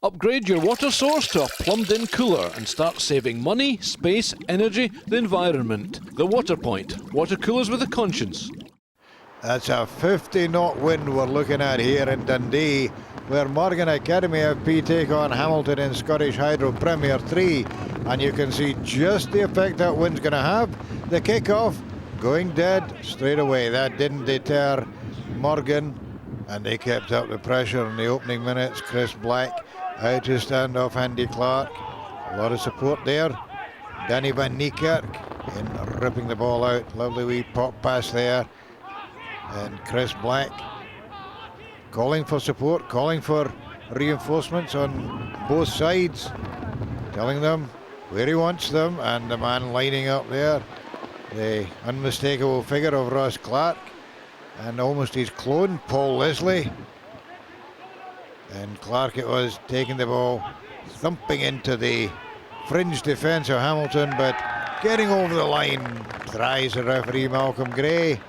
Upgrade your water source to a plumbed-in cooler and start saving money, space, energy, the environment. The Water Point. Water coolers with a conscience. That's a 50-knot wind we're looking at here in Dundee, where Morgan Academy FP take on Hamilton in Scottish Hydro Premier 3. And you can see just the effect that wind's going to have. The kick-off going dead straight away. That didn't deter Morgan, and they kept up the pressure in the opening minutes. Chris Black out to stand off Andy Clark. A lot of support there. Danny Van Niekerk in ripping the ball out. Lovely wee pop pass there. And Chris Black calling for support, calling for reinforcements on both sides, telling them where he wants them, and the man lining up there, the unmistakable figure of Ross Clark, and almost his clone, Paul Leslie. And Clark it was, taking the ball, thumping into the fringe defence of Hamilton, but getting over the line, tries the referee Malcolm Gray.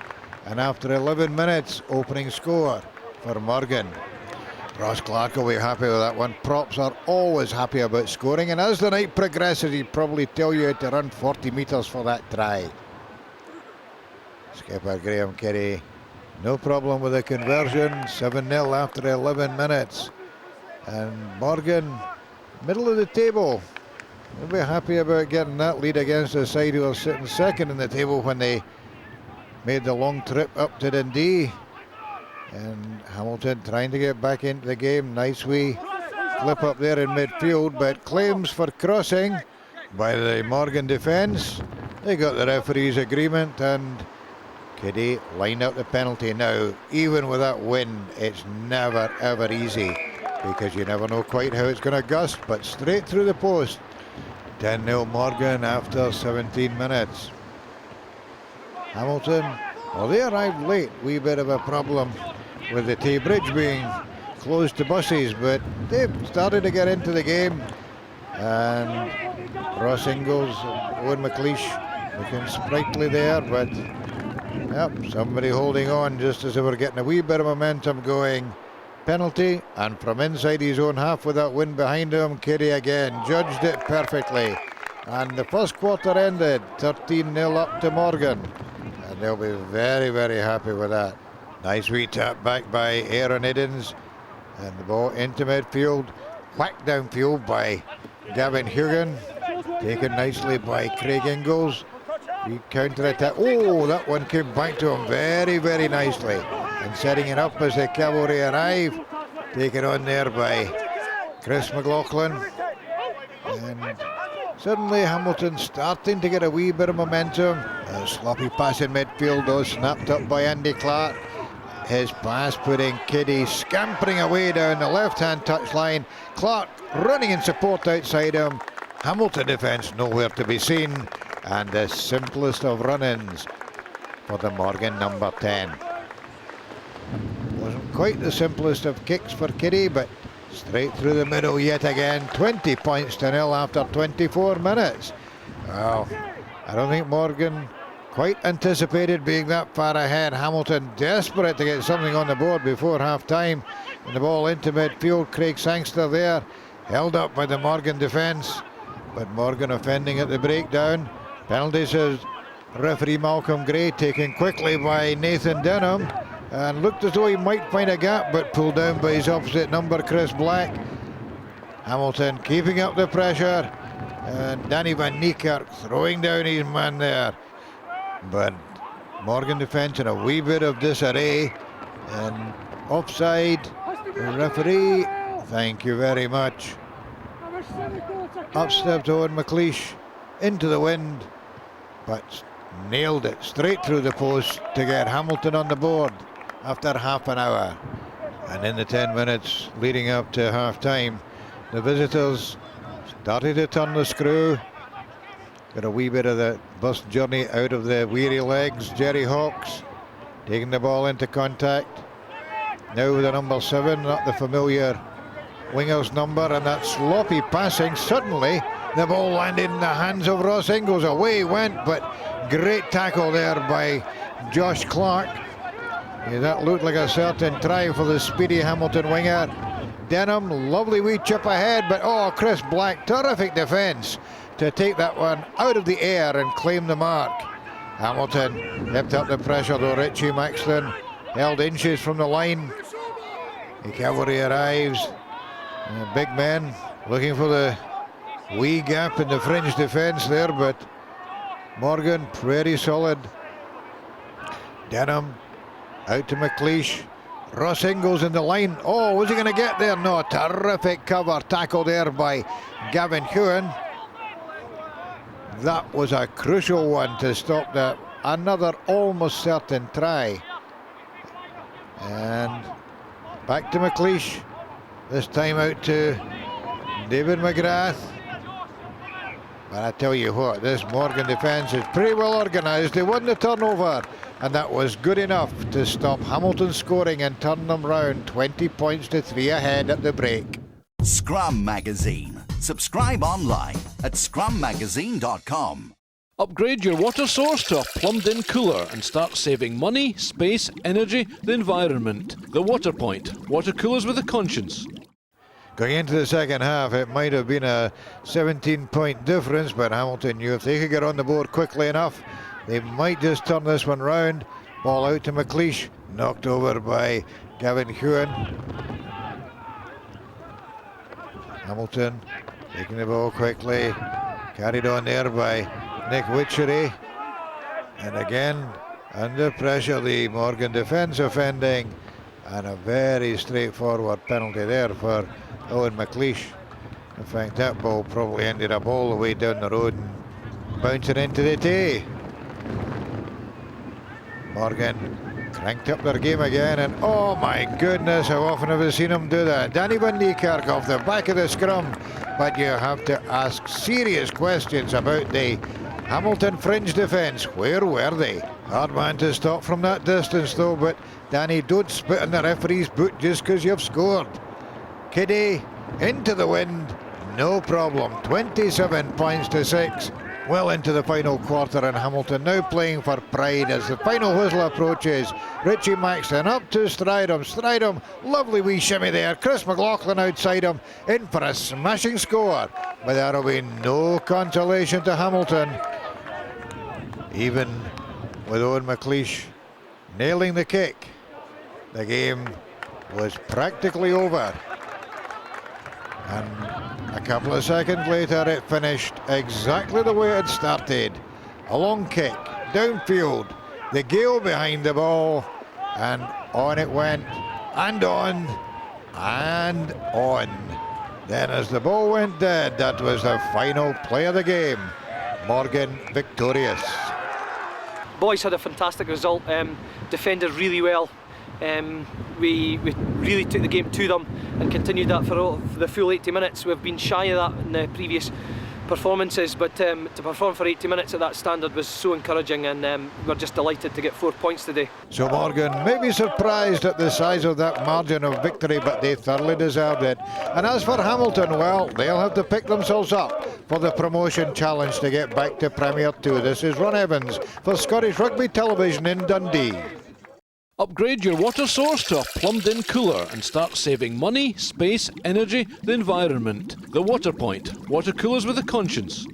And after 11 minutes, opening score for Morgan. Ross Clark will be happy with that one. Props are always happy about scoring, and as the night progresses, he'd probably tell you to run 40 metres for that try. Skipper Graham Kerry, no problem with the conversion. 7-0 after 11 minutes. And Morgan, middle of the table. They'll be happy about getting that lead against the side who are sitting second in the table when they made the long trip up to Dundee. And Hamilton trying to get back into the game. Nice wee flip up there in midfield, but claims for crossing by the Morgan defence. They got the referee's agreement, and Kiddy lined out the penalty. Now, even with that wind, it's never ever easy, because you never know quite how it's going to gust, but straight through the post. 10-0 Morgan after 17 minutes. Hamilton, well, they arrived late. Wee bit of a problem with the Tay Bridge being closed to buses, but they've started to get into the game. And Ross Ingalls and Owen McLeish looking sprightly there, but yep, somebody holding on just as they were getting a wee bit of momentum going. Penalty, and from inside his own half with that wind behind him, Kerry again judged it perfectly. And the first quarter ended 13-0 up to Morgan. And they'll be very, very happy with that. Nice wee tap back by Aaron Iddens. And the ball into midfield. Whacked downfield by Gavin Hugan. Taken nicely by Craig Ingalls. He counter-attack. Oh, that one came back to him very, very nicely. And setting it up as the cavalry arrive. Taken on there by Chris McLaughlin. And suddenly Hamilton starting to get a wee bit of momentum. A sloppy pass in midfield though, snapped up by Andy Clark. His pass putting Kiddy scampering away down the left-hand touchline. Clark running in support outside him. Hamilton defence nowhere to be seen. And the simplest of run-ins for the Morgan number 10. Wasn't quite the simplest of kicks for Kiddy, but straight through the middle yet again. 20 points to 0 after 24 minutes. Well, I don't think Morgan quite anticipated being that far ahead. Hamilton desperate to get something on the board before half-time. And the ball into midfield. Craig Sangster there, held up by the Morgan defence. But Morgan offending at the breakdown. Penalty, says referee Malcolm Gray, taken quickly by Nathan Denham. And looked as though he might find a gap, but pulled down by his opposite number, Chris Black. Hamilton keeping up the pressure. And Danny Van Niekerk throwing down his man there. But Morgan defence in a wee bit of disarray. And offside, the referee, thank you very much. Up stepped Owen McLeish into the wind, but nailed it straight through the post to get Hamilton on the board after half an hour. And in the 10 minutes leading up to half-time, the visitors started to turn the screw. Got a wee bit of the bus journey out of the weary legs. Jerry Hawkes taking the ball into contact. Now with the number 7, not the familiar winger's number, and that sloppy passing. Suddenly the ball landed in the hands of Ross Ingalls. Away went, but great tackle there by Josh Clark. Yeah, that looked like a certain try for the speedy Hamilton winger. Denham, lovely wee chip ahead, but oh, Chris Black, terrific defence to take that one out of the air and claim the mark. Hamilton kept up the pressure though. Richie Maxton held inches from the line. The cavalry arrives. Big men looking for the wee gap in the fringe defence there, but Morgan very solid. Denham out to McLeish. Ross Ingles in the line. Oh, was he going to get there? No, terrific cover tackle there by Gavin Hewan. That was a crucial one to stop that. Another almost certain try. And back to McLeish. This time out to David McGrath. But I tell you what, this Morgan defence is pretty well organised. They won the turnover, and that was good enough to stop Hamilton scoring and turn them round 20 points to 3 ahead at the break. Scrum Magazine. Subscribe online at scrummagazine.com. Upgrade your water source to a plumbed-in cooler and start saving money, space, energy, the environment. The Water Point. Water coolers with a conscience. Going into the second half, it might have been a 17-point difference, but Hamilton knew if they could get on the board quickly enough, they might just turn this one round. Ball out to McLeish, knocked over by Gavin Hewan. Hamilton taking the ball quickly, carried on there by Nick Witchery. And again, under pressure, the Morgan defence offending, and a very straightforward penalty there for Owen McLeish. In fact, that ball probably ended up all the way down the road and bouncing into the tee. Morgan cranked up their game again, and oh my goodness, how often have I seen him do that? Danny Van Niekerk off the back of the scrum, but you have to ask serious questions about the Hamilton fringe defence. Where were they? Hard man to stop from that distance though, but Danny, don't spit in the referee's boot just because you've scored. Kiddie into the wind, no problem. 27 points to 6. Well into the final quarter, and Hamilton now playing for pride as the final whistle approaches. Richie Maxton up to Stridham. Stridham, lovely wee shimmy there. Chris McLaughlin outside him, in for a smashing score. But that'll be no consolation to Hamilton. Even with Owen McLeish nailing the kick, the game was practically over. And a couple of seconds later, it finished exactly the way it started. A long kick, downfield, the Gale behind the ball, and on it went, and on, and on. Then as the ball went dead, that was the final play of the game. Morgan victorious. Boys had a fantastic result, defended really well. We really took the game to them and continued that for the full 80 minutes. We've been shy of that in the previous performances, but to perform for 80 minutes at that standard was so encouraging, and we're just delighted to get 4 points today. So Morgan may be surprised at the size of that margin of victory, but they thoroughly deserved it. And as for Hamilton, well, they'll have to pick themselves up for the promotion challenge to get back to Premier 2. This is Ron Evans for Scottish Rugby Television in Dundee. Upgrade your water source to a plumbed-in cooler and start saving money, space, energy, the environment. The Water Point. Water coolers with a conscience.